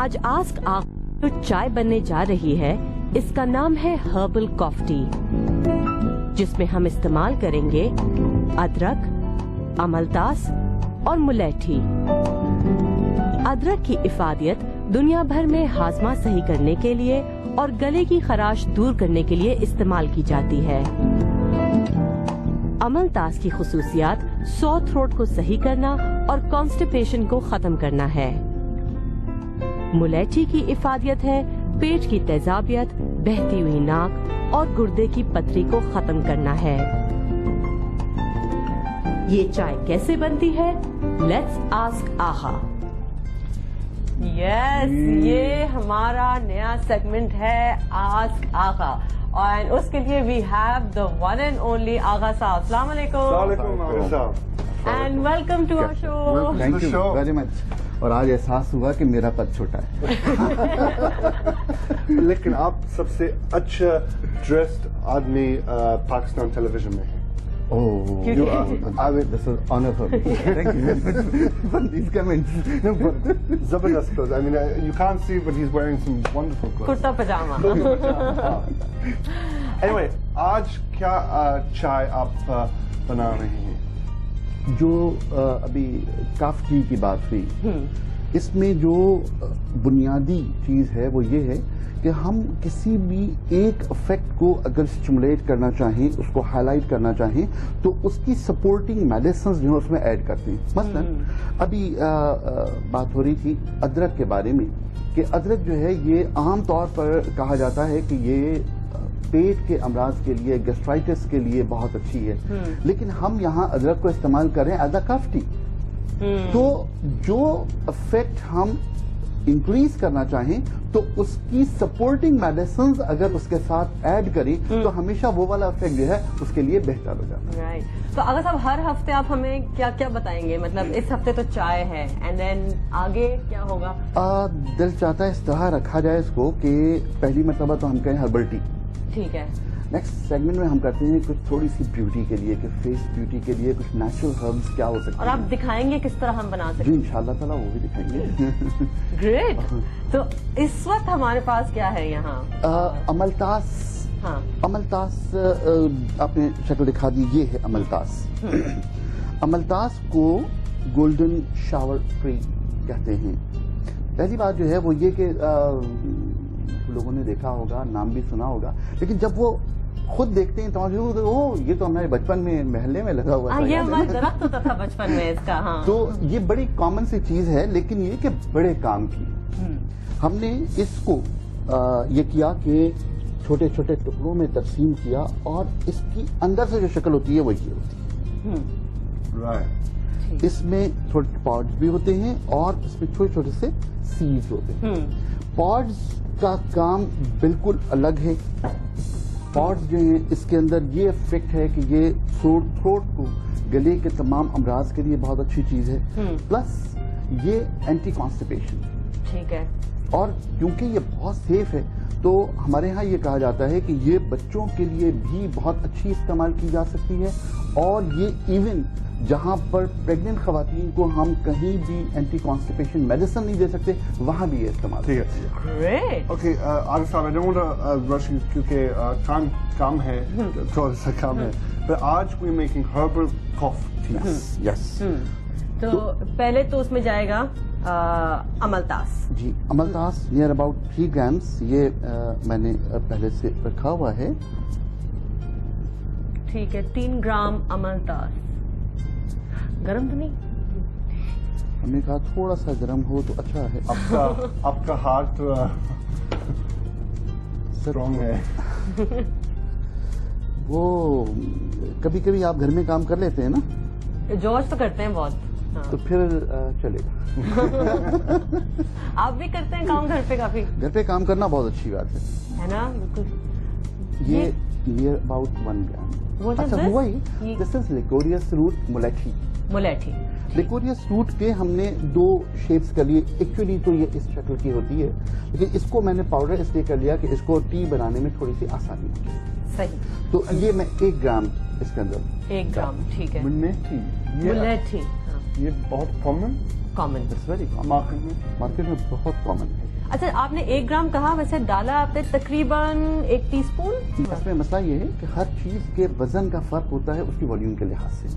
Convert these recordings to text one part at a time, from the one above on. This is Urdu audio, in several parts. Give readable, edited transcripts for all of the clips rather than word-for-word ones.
آج آسک آغا جو چائے بننے جا رہی ہے اس کا نام ہے ہربل کافی، جس میں ہم استعمال کریں گے ادرک، املتاس اور ملیٹھی۔ ادرک کی افادیت دنیا بھر میں ہاضمہ صحیح کرنے کے لیے اور گلے کی خراش دور کرنے کے لیے استعمال کی جاتی ہے۔ املتاس کی خصوصیات سور تھروٹ کو صحیح کرنا اور کانسٹیپیشن کو ختم کرنا ہے۔ ملیٹھی کی افادیت ہے پیٹ کی تیزابیت، بہتی ہوئی ناک اور گردے کی پتھری کو ختم کرنا ہے۔ یہ چائے کیسے بنتی ہے؟ لیٹس آسک آغا۔ یس، یہ ہمارا نیا سیگمنٹ ہے آسک آغا، اور اس کے لیے we have the one and only Agha Sahib. السلام علیکم and welcome to our show. Thank you very much. اور آج احساس ہوا کہ میرا قد چھوٹا ہے، لیکن آپ سب سے اچھا ڈریسڈ آدمی پاکستان ٹیلی ویژن میں ہے۔ زبردست، I mean, you can't see but he's wearing some wonderful clothes. کرتا پجامہ۔ Anyway, آج کیا چائے آپ بنا رہے ہیں؟ جو ابھی کافی کی بات ہوئی، اس میں جو بنیادی چیز ہے وہ یہ ہے کہ ہم کسی بھی ایک افیکٹ کو اگر اسٹیمولیٹ کرنا چاہیں، اس کو ہائی لائٹ کرنا چاہیں، تو اس کی سپورٹنگ میڈیسنز جو ہیں اس میں ایڈ کرتے ہیں۔ مثلا ابھی بات ہو رہی تھی ادرک کے بارے میں، کہ ادرک جو ہے یہ عام طور پر کہا جاتا ہے کہ یہ پیٹ کے امراض کے لیے، گیسٹرائٹس کے لیے بہت اچھی ہے، لیکن ہم یہاں ادرک کو استعمال کر رہے ہیں ایز اے کافی۔ تو جو افیکٹ ہم انکریز کرنا چاہیں تو اس کی سپورٹنگ میڈیسنز اگر اس کے ساتھ ایڈ کریں تو ہمیشہ وہ والا افیکٹ جو ہے اس کے لیے بہتر ہو جاتا ہے۔ تو آغا صاحب ہر ہفتے آپ ہمیں کیا کیا بتائیں گے؟ مطلب اس ہفتے تو چائے ہے، اینڈ دین آگے کیا ہوگا؟ دل چاہتا ہے اس طرح رکھا جائے اس کو کہ پہلی مرتبہ تو ہم کہیں ہربل ٹی، ٹھیک ہے۔ نیکسٹ سیگمنٹ میں ہم کرتے ہیں کچھ تھوڑی سی بیوٹی کے لیے، کہ فیس بیوٹی کے لیے کچھ نیچرل ہربس کیا ہو سکتے ہیں، اور آپ دکھائیں گے کس طرح ہم بنا سکتے جی ہیں؟ انشاءاللہ تعالیٰ وہ بھی دکھائیں گے۔ گریٹ۔ تو اس وقت ہمارے پاس کیا ہے یہاں؟ املتاس۔ ہاں، املتاس آپ نے شکل دکھا دی، یہ ہے املتاس۔ املتاس کو گولڈن شاور ٹری کہتے ہیں۔ پہلی بات جو ہے وہ یہ کہ لوگوں نے دیکھا ہوگا، نام بھی سنا ہوگا، لیکن جب وہ خود دیکھتے ہیں تو یہ تو ہمارے بچپن میں محلے میں لگا ہوا تھا، یہ ہمارا درخت ہوتا تھا بچپن میں اس کا۔ ہاں، تو یہ بڑی کامن سی چیز ہے، لیکن یہ کہ بڑے کام کی۔ ہم نے اس کو یہ کیا کہ چھوٹے چھوٹے ٹکڑوں میں تقسیم کیا، اور اس کی اندر سے جو شکل ہوتی ہے وہ یہ ہوتی ہے۔ اس میں چھوٹے پاڈز بھی ہوتے ہیں اور اس میں چھوٹے چھوٹے سے سیڈز ہوتے ہیں۔ پاڈز کا کام بالکل الگ ہے۔ پاڈز جو ہیں اس کے اندر یہ افیکٹ ہے کہ یہ سور تھروٹ کو، گلے کے تمام امراض کے لیے بہت اچھی چیز ہے، پلس یہ اینٹی کانسٹیپیشن، ٹھیک ہے۔ اور کیونکہ یہ بہت سیف ہے تو ہمارے ہاں یہ کہا جاتا ہے کہ یہ بچوں کے لیے بھی بہت اچھی استعمال کی جا سکتی ہے، اور یہ ایون جہاں پر پریگننٹ خواتین کو ہم کہیں بھی اینٹی کانسٹیپیشن میڈیسن نہیں دے سکتے وہاں بھی یہ استعمال۔ ٹھیک ہے، اوکے عارف صاحب، I don't want to rush you کیونکہ ٹائم کم ہے، تھوڑا سا کم ہے، but آج we're making herbal coffee tea۔ یس، تو پہلے تو اس میں جائے گا املتاس۔ جی املتاس نیئر اباؤٹ 3 گرامس، یہ میں نے پہلے سے رکھا ہوا ہے۔ ٹھیک ہے، 3 گرام املتاس۔ گرم تو نہیں؟ ہم نے کہا تھوڑا سا گرم ہو تو اچھا ہے۔ آپ کا ہارٹ اسٹرانگ ہے۔ وہ کبھی کبھی آپ گھر میں کام کر لیتے ہیں نا؟ جوش تو کرتے ہیں بہت، تو پھر چلے گا۔ آپ بھی کرتے ہیں کام گھر پہ کافی؟ گھر پہ کام کرنا بہت اچھی بات ہے نا، بالکل۔ یہ نیئر اباؤٹ 1 گرام۔ اچھا ہوا ہی، دس از لیکوریس روٹ ملیٹھی۔ ملیٹھی، لیکوریس روٹ کے ہم نے 2 شیپس کر لیے، ایکچولی تو یہ اس شکل کی ہوتی ہے، لیکن اس کو میں نے پاؤڈر اس لیے کر لیا کہ اس کو ٹی بنانے میں تھوڑی سی آسانی ہو جائے۔ صحیح۔ تو یہ میں 1 گرام اس کے اندر 1 گرام، ٹھیک ہے۔ ملیٹھی، ملیٹھی یہ بہت common, common, it's very common, market میں مارکیٹ میں بہت کامن ہے۔ اچھا آپ نے 1 گرام کہا, ویسے ڈالا آپ نے تقریباً 1 ٹی اسپون. اس میں مسئلہ یہ ہے کہ ہر چیز کے وزن کا فرق ہوتا ہے اس کی والیوم کے لحاظ سے.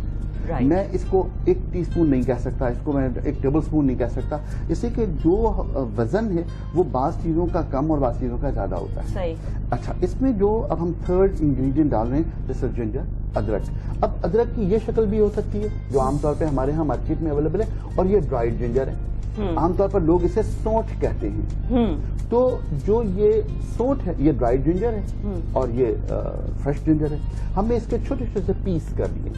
میں اس کو 1 ٹی اسپون نہیں کہہ سکتا, اس کو میں 1 ٹیبل اسپون نہیں کہہ سکتا, اس لیے کہ جو وزن ہے وہ بعض چیزوں کا کم اور بعض چیزوں کا زیادہ ہوتا ہے. صحیح. اچھا اس میں جو اب ہم 3rd انگریڈینٹ ڈال رہے ہیں جیسے جنجر, ادرک. اب ادرک کی یہ شکل بھی ہو سکتی ہے جو عام طور پہ ہمارے ہاں مارکیٹ میں اویلیبل ہے, اور یہ ڈرائیڈ جنجر ہے. عام طور پر لوگ اسے سونٹھ کہتے ہیں. تو جو یہ سونٹھ ہے یہ ڈرائیڈ جنجر ہے اور یہ فریش جنجر ہے. ہم نے اس کے چھوٹے چھوٹے پیس کر لیے.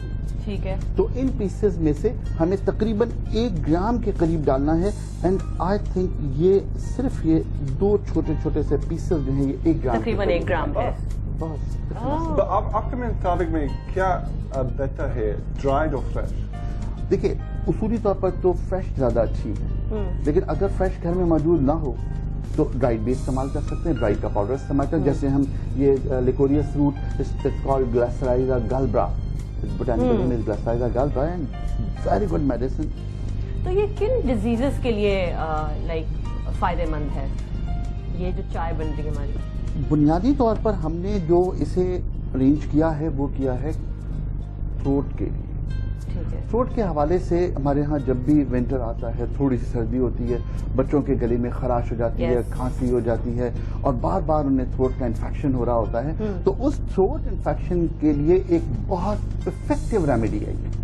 ٹھیک ہے. تو ان پیسز میں سے ہمیں تقریباً 1 گرام کے قریب ڈالنا ہے, اینڈ آئی تھنک یہ صرف یہ 2 چھوٹے چھوٹے سے پیسز جو ہیں یہ 1 گرام تقریباً 1 گرام ہے. تو آپ کے مطابق میں کیا بہتر ہے, ڈرائیڈ اور فریش؟ دیکھیے اصولی طور پر تو فریش زیادہ اچھی ہے, لیکن اگر فریش گھر میں موجود نہ ہو تو ڈرائیڈ بھی استعمال کر سکتے ہیں, ڈرائیڈ کا پاؤڈر استعمال کریں. جیسے ہم یہ liquorice root called glycyrrhiza glabra, botanical name is glycyrrhiza glabra, and very good medicine. تو یہ کن ڈیزیزز کے لیے لائک فائدے مند ہے یہ جو چائے بن رہی ہے ہماری؟ بنیادی طور پر ہم نے جو اسے ارینج کیا ہے وہ کیا ہے تھروٹ کے لیے. تھروٹ کے حوالے سے ہمارے ہاں جب بھی ونٹر آتا ہے, تھوڑی سی سردی ہوتی ہے, بچوں کے گلے میں خراش ہو جاتی ہے, کھانسی ہو جاتی ہے, اور بار بار انہیں تھروٹ کا انفیکشن ہو رہا ہوتا ہے, تو اس تھروٹ انفیکشن کے لیے ایک بہت افیکٹو ریمیڈی ہے یہ.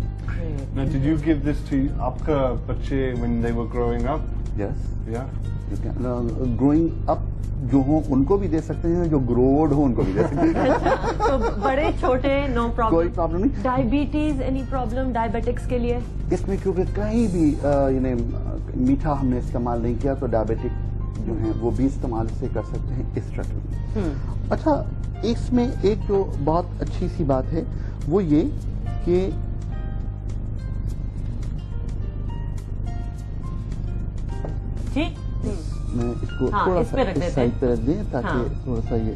Now, did you give this to آپ کا بچے when they were growing up? Yes. Yeah. You can, growing up جو ہوں ان کو بھی دے سکتے ہیں, جو گروڈ ہو ان کو بھی دے سکتے ہیں. تو بڑے چھوٹے نو پرابلم, کوئی پرابلم نہیں. ڈائبٹیز اینی پرابلم ڈائبیٹکس کے لیے؟ اس میں کیونکہ کہیں بھی یعنی میٹھا ہم نے استعمال نہیں کیا تو ڈائبیٹک جو ہیں وہ بھی استعمال سے کر سکتے ہیں اس شکل میں. اچھا اس میں ایک جو بہت اچھی سی بات ہے وہ یہ کہ میں اس کو تھوڑا سا اس سائڈ پہ رکھ دیں تاکہ تھوڑا سا یہ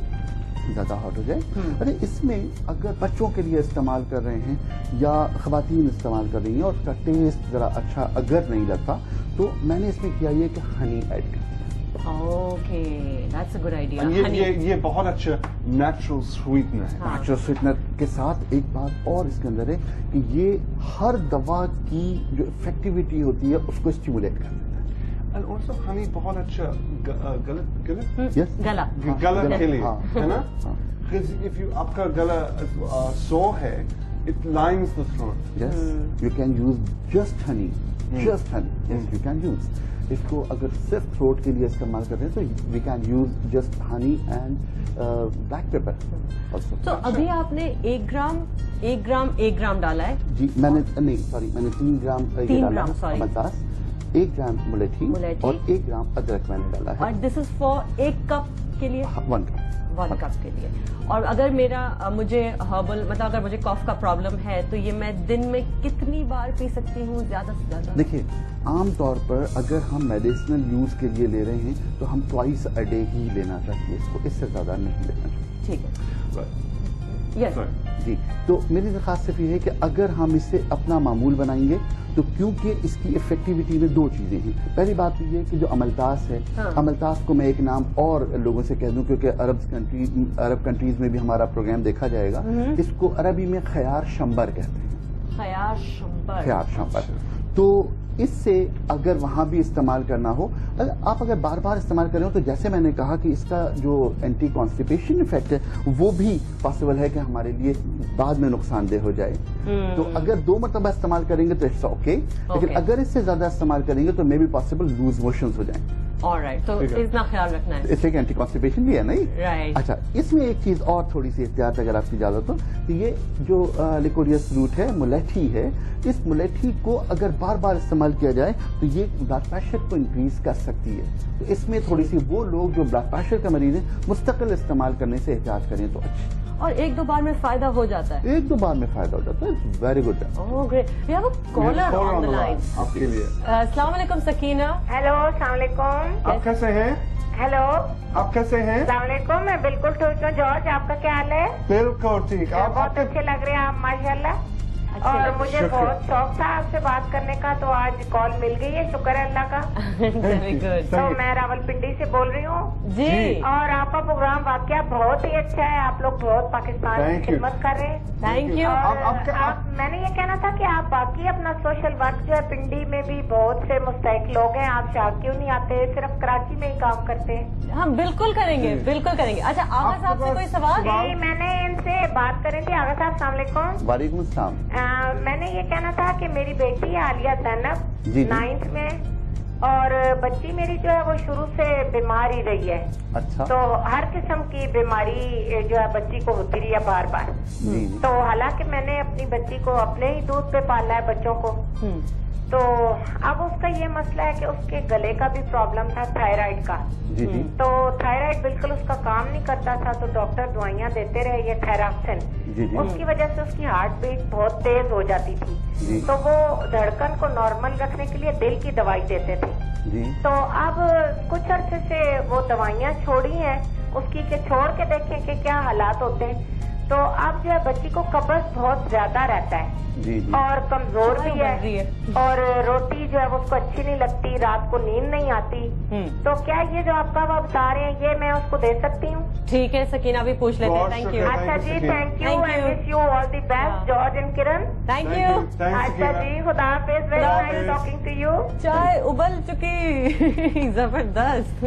زیادہ ہاٹ ہو جائے. ارے اس میں اگر بچوں کے لیے استعمال کر رہے ہیں یا خواتین استعمال کر رہی ہیں اور اس کا ٹیسٹ ذرا اچھا اگر نہیں لگتا تو میں نے اس میں کیا یہ کہ ہنی ایڈ کر دیا. Okay, that's a good idea. یہ بہت اچھا نیچرل سویٹنر ہے. نیچرل سویٹنر کے ساتھ ایک بات اور اس کے اندر ہے کہ یہ ہر دوا کی جو افیکٹیوٹی ہوتی ہے اس کو اسٹیمولیٹ کرتا ہے. And also honey بہت اچھا گلا کے لیے ہے نا, because if you آپ کا گلا sore ہے it lines the throat. Yes, you can use just honey. Yes, you can use. اس کو اگر صرف تھروٹ کے لیے استعمال کرتے ہیں تو we can use just honey and black pepper also. تو ابھی آپ نے 1 گرام ڈالا ہے؟ جی میں نے نہیں سوری میں نے 3 گرام ملتاس, 1 گرام ملیٹھی اور 1 گرام ادرک میں نے ڈالا ہے. اور دس از فار 1 کپ کے لیے؟ 1 کپ کے لیے. اور اگر مجھے ہربل مطلب اگر مجھے کاف کا پرابلم ہے تو یہ میں دن میں کتنی بار پی سکتی ہوں زیادہ سے زیادہ؟ دیکھیے عام طور پر اگر ہم میڈیسنل یوز کے لیے لے رہے ہیں تو ہم ٹوائس اے ڈے ہی لینا چاہیے اس کو, اس سے زیادہ نہیں لینا چاہیے. ٹھیک ہے. یس جی. تو میری درخواست صرف یہ ہے کہ اگر ہم اسے اپنا معمول بنائیں گے تو کیونکہ اس کی افیکٹیوٹی میں 2 چیزیں ہیں. پہلی بات یہ ہے کہ جو عملتاس ہے, عملتاس کو میں ایک نام اور لوگوں سے کہہ دوں کیونکہ عرب کنٹریز میں بھی ہمارا پروگرام دیکھا جائے گا, اس کو عربی میں خیار شمبر کہتے ہیں. خیار شمبر. تو اس سے اگر وہاں بھی استعمال کرنا ہو, آپ اگر بار بار استعمال کر رہے ہو تو جیسے میں نے کہا کہ اس کا جو اینٹی کانسٹیپیشن افیکٹ ہے وہ بھی پاسبل ہے کہ ہمارے لیے بعد میں نقصان دہ ہو جائے. تو اگر 2 مرتبہ استعمال کریں گے تو اٹس اوکے, لیکن اگر اس سے زیادہ استعمال کریں گے تو may be possible loose motions ہو جائیں. تو اتنا خیال رکھنا ہے. اس ایک اینٹی کانسٹیپیشن بھی ہے نہیں. اچھا اس میں ایک چیز اور تھوڑی سی احتیاط اگر آپ کی اجازت ہو, کہ یہ جو لیکوریس روٹ ہے ملیٹھی ہے, اس ملیٹھی کو اگر بار بار استعمال کیا جائے تو یہ بلڈ پریشر کو انکریز کر سکتی ہے. تو اس میں تھوڑی سی وہ لوگ جو بلڈ پریشر کا مریض ہیں مستقل استعمال کرنے سے احتیاط کریں تو اچھا. اور 1-2 بار میں فائدہ ہو جاتا ہے؟ 1-2 بار میں فائدہ ہو جاتا ہے. Very good. Caller on the line. آپ کے لیے السلام علیکم سکینہ. ہیلو السلام علیکم. آپ کیسے ہیں؟ ہیلو آپ کیسے ہیں؟ السلام علیکم. میں بالکل ٹھیک ہوں. جارج آپ کا کیا حال ہے؟ بالکل ٹھیک. بہت اچھے لگ رہے ہیں آپ ماشاء اللہ. اور مجھے بہت شوق تھا آپ سے بات کرنے کا، تو آج کال مل گئی ہے، شکر ہے اللہ کا. Very good. تو میں راولپنڈی سے بول رہی ہوں جی. اور آپ کا پروگرام واقعہ بہت ہی اچھا ہے، آپ لوگ بہت پاکستان کی خدمت کر رہے ہیں. Thank you. میں نے یہ کہنا تھا کہ آپ باقی اپنا سوشل ورک جو ہے پنڈی میں بھی بہت سے مستحق لوگ ہیں، آپ شاہ کیوں نہیں آتے، صرف کراچی میں ہی کام کرتے ہیں؟ ہم بالکل کریں گے، بالکل کریں گے. اچھا آغا صاحب سے کوئی سوال؟ جی میں نے ان سے بات کریں تھی. آغا صاحب السلام علیکم. وعلیکم السلام. میں نے یہ کہنا تھا کہ میری بیٹی ہے عالیہ زینب، جی 9th میں، اور بچی میری جو ہے وہ شروع سے بیمار ہی رہی ہے. اچھا. تو ہر قسم کی بیماری جو ہے بچی کو ہوتی رہی ہے بار بار. جی. تو حالانکہ میں نے اپنی بچی کو اپنے ہی دودھ پہ پالا ہے بچوں کو، تو اب اس کا یہ مسئلہ ہے کہ اس کے گلے کا بھی پرابلم تھا، تھائرائیڈ کا. جی جی. تو تھائرائیڈ بالکل اس کا کام نہیں کرتا تھا، تو ڈاکٹر دوائیاں دیتے رہے، یہ تھائراکسن. جی جی. اس کی وجہ سے اس کی ہارٹ بیٹ بہت تیز ہو جاتی تھی. جی. تو وہ دھڑکن کو نارمل رکھنے کے لیے دل کی دوائی دیتے تھے. جی. تو اب کچھ عرصے سے وہ دوائیاں چھوڑی ہیں اس کی کہ چھوڑ کے دیکھیں کہ کیا حالات ہوتے ہیں. تو اب جو ہے بچی کو قبض بہت زیادہ رہتا ہے. جی جی. اور کمزور بھی ہے، اور روٹی جو ہے وہ اس کو اچھی نہیں لگتی، رات کو نیند نہیں آتی. تو کیا یہ جو آپ کا بتا رہے ہیں یہ میں اس کو دے سکتی ہوں؟ ٹھیک ہے سکینہ بھی پوچھ لیتے ہیں. Thank you. اچھا جی thank you and wish you all the best George and Karan. Thank you. اچھا جی خدا حافظ. Very nice talking to you. چائے ابل چکی. زبردست.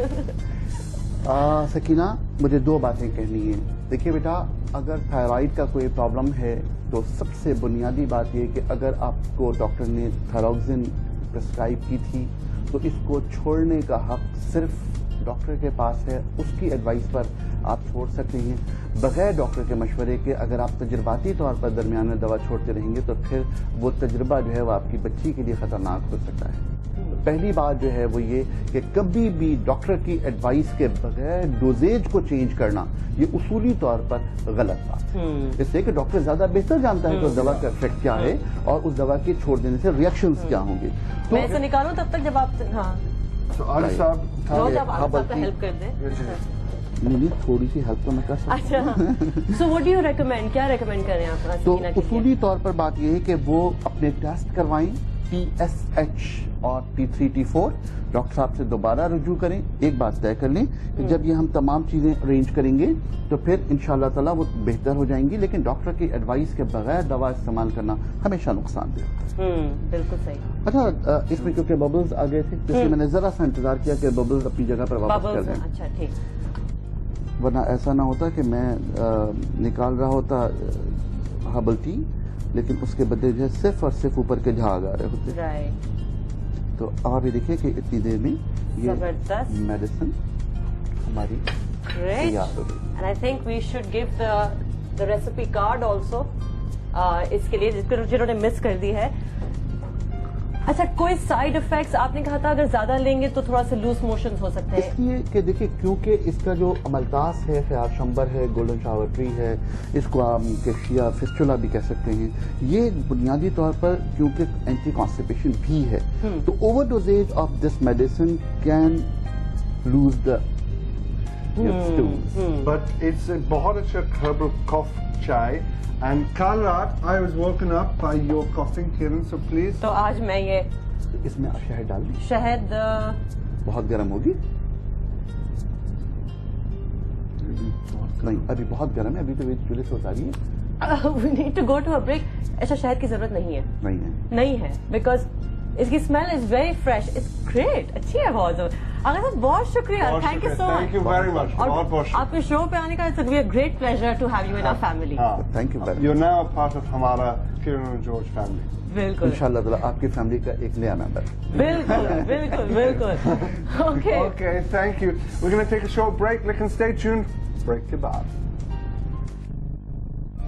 سکینہ مجھے 2 باتیں کہنی ہیں. دیکھیے بیٹا، اگر تھائرائیڈ کا کوئی پرابلم ہے تو سب سے بنیادی بات یہ کہ اگر آپ کو ڈاکٹر نے تھائروکسین پرسکرائب کی تھی تو اس کو چھوڑنے کا حق صرف ڈاکٹر کے پاس ہے. اس کی ایڈوائس پر آپ چھوڑ سکتے ہیں بغیر ڈاکٹر کے مشورے کے. اگر آپ تجرباتی طور پر درمیان میں دوا چھوڑتے رہیں گے تو پھر وہ تجربہ جو ہے وہ آپ کی بچی کے لیے خطرناک ہو سکتا ہے. پہلی بات جو ہے وہ یہ کہ کبھی بھی ڈاکٹر کی ایڈوائس کے بغیر ڈوزیج کو چینج کرنا یہ اصولی طور پر غلط بات ہے. اس لیے کہ ڈاکٹر زیادہ بہتر جانتا ہے کہ اس دوا کا افیکٹ کیا ہے اور اس دوا کے چھوڑ دینے سے ریئیکشنز کیا ہوں گے. تو میں اسے نکالوں تب تک جب آپ عارف صاحب ہیلپ کر دیں. نہیں تھوڑی سی ہیلپ تو میں کر سکتا ہوں. اچھا so what do you recommend, کیا ریکمینڈ کریں آپ؟ تو اصولی طور پر بات یہ ہے کہ وہ اپنے ٹیسٹ کروائیں، TSH اور T3 T4. ڈاکٹر صاحب سے دوبارہ رجوع کریں. ایک بات طے کر لیں کہ جب یہ ہم تمام چیزیں ارینج کریں گے تو پھر انشاءاللہ تعالیٰ وہ بہتر ہو جائیں گی. لیکن ڈاکٹر کی ایڈوائس کے بغیر دوا استعمال کرنا ہمیشہ نقصان دہ. بالکل صحیح. اچھا اس میں کیونکہ ببلز آ گئے تھے اس لیے میں نے ذرا سا انتظار کیا کہ ببلز اپنی جگہ پر واپس کر دیں. اچھا ٹھیک. ورنہ ایسا نہ ہوتا کہ میں نکال رہا ہوتا ہربل ٹی لیکن اس کے بدلے جو ہے صرف اور صرف اوپر کے جھاگ آ رہے ہوتے. تو آپ یہ دیکھیں کہ اتنی دیر میں یہ میڈیسن ہماری تیار ہو گئی. And I think we should give the recipe card also اس کے لیے جنہوں نے مس کر دی ہے. اچھا کوئی سائڈ افیکٹس آپ نے کہا تھا اگر زیادہ لیں گے تو تھوڑا سا لوز موشنز ہو سکتے ہیں؟ اس لیے کہ دیکھیں کیونکہ اس کا جو املتاس ہے، خیار شمبر ہے، گولڈن شاور ٹری ہے، اس کو آپ کیشیا فسچولا بھی کہہ سکتے ہیں. یہ بنیادی طور پر کیونکہ اینٹی کانسٹیپیشن بھی ہے تو over dosage of this medicine can lose the but it's بہت اچھا ہربل کاف چائے. And کل رات I was woken up by your coughing, Kiran, so please. تو آج میں یہ اس میں شہد ڈال دیں. شہد بہت گرم ہوگی؟ نہیں ابھی بہت گرم ہے، ابھی تو چولہے سے اتاری ہے. We need to go to a break. اچھا شہد کی ضرورت نہیں ہے؟ نہیں ہے بیکاز اس کی smell is very fresh. It's great. اچھی ہے بہت. اگر صاحب بہت شکریہ. Thank you so much. اور آپ کے شو پہ آنے کا it's a great pleasure to have you in our family. Thank you very much. You're now a part of ہمارا Kiran and George family. بالکل انشاءاللہ تعالیٰ آپ کی فیملی کا ایک نیا ممبر. بالکل بالکل بالکل. Okay, thank you. We're going to take a short break. Listen, stay tuned. Break کے بعد